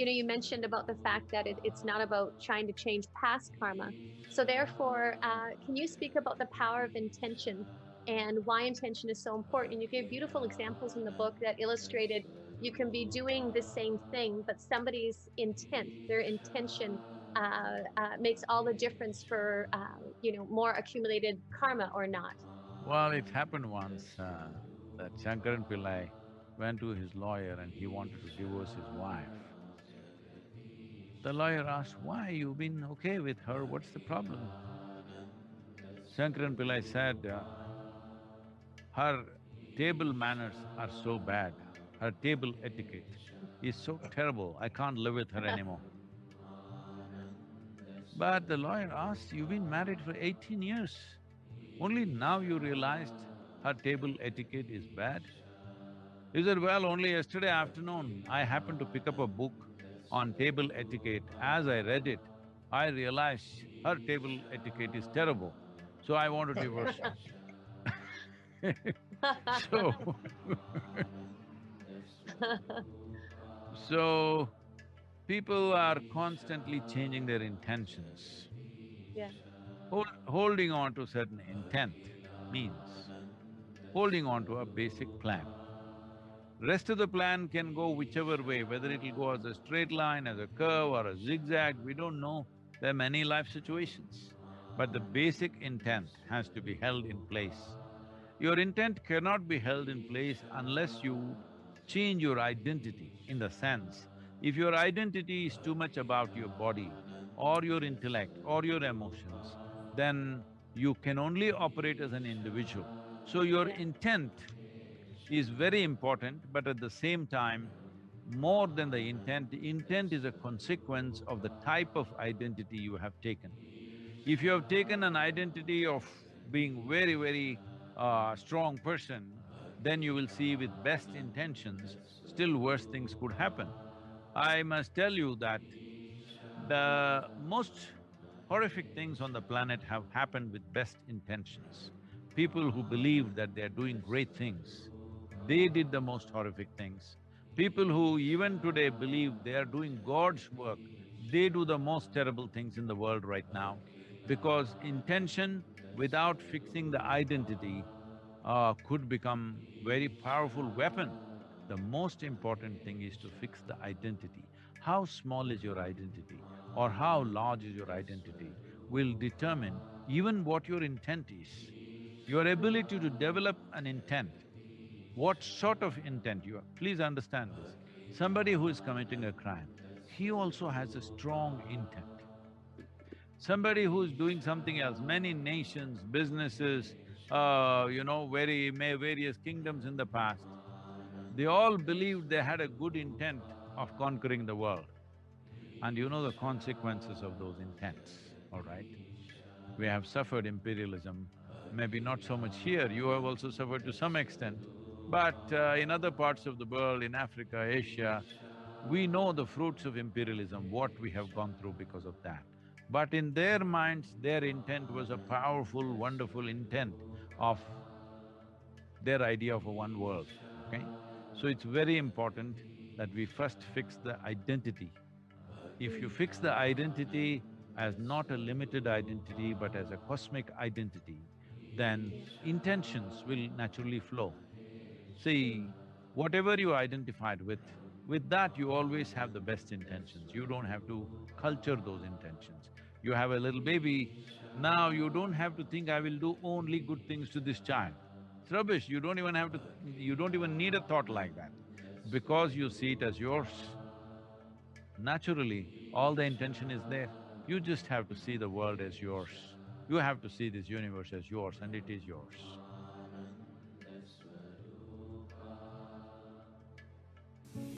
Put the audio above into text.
you mentioned about the fact that it's not about trying to change past karma. So therefore, can you speak about the power of intention and why intention is so important? You gave beautiful examples in the book that illustrated you can be doing the same thing, but somebody's intent, their intention, makes all the difference for more accumulated karma or not. Well, it happened once that Shankaran Pillai went to his lawyer and he wanted to divorce his wife. The lawyer asked, "Why? You've been okay with her, what's the problem?" Shankaran Pillai said, her table manners are so bad, her table etiquette is so terrible, I can't live with her anymore. But the lawyer asked, "You've been married for 18 years, only now you realized her table etiquette is bad?" He said, "Well, only yesterday afternoon, I happened to pick up a book on table etiquette. As I read it, I realized her table etiquette is terrible, so I want to divorce her." So, so people are constantly changing their intentions. Yeah. Holding on to certain intent means holding on to a basic plan. Rest of the plan can go whichever way, whether it'll go as a straight line, as a curve or a zigzag, we don't know. There are many life situations. But the basic intent has to be held in place. Your intent cannot be held in place unless you change your identity, in the sense, if your identity is too much about your body or your intellect or your emotions, then you can only operate as an individual. So your Yeah. intent is very important, but at the same time, more than the intent is a consequence of the type of identity you have taken. If you have taken an identity of being very strong person, then you will see with best intentions, still worse things could happen. I must tell you that the most horrific things on the planet have happened with best intentions. People who believed that they're doing great things, they did the most horrific things. People who even today believe they are doing God's work, they do the most terrible things in the world right now. Because intention without fixing the identity could become very powerful weapon. The most important thing is to fix the identity. How small is your identity or how large is your identity will determine even what your intent is. Your ability to develop an intent, what sort of intent you have, please understand this. Somebody who is committing a crime, he also has a strong intent. Somebody who's doing something else, many nations, businesses, various kingdoms in the past, they all believed they had a good intent of conquering the world. And you know the consequences of those intents, all right? We have suffered imperialism, maybe not so much here, you have also suffered to some extent. But in other parts of the world, in Africa, Asia, we know the fruits of imperialism, what we have gone through because of that. But in their minds, their intent was a powerful, wonderful intent of their idea of a one world, okay? So it's very important that we first fix the identity. If you Mm. fix the identity as not a limited identity but as a cosmic identity, then Yeah. intentions will naturally flow. See, whatever you identified with that you always have the best intentions. You don't have to culture those intentions. You have a little baby, now you don't have to think, I will do only good things to this child. It's rubbish, you don't even have to… you don't even need a thought like that. Because you see it as yours, naturally, all the intention is there. You just have to see the world as yours. You have to see this universe as yours and it is yours.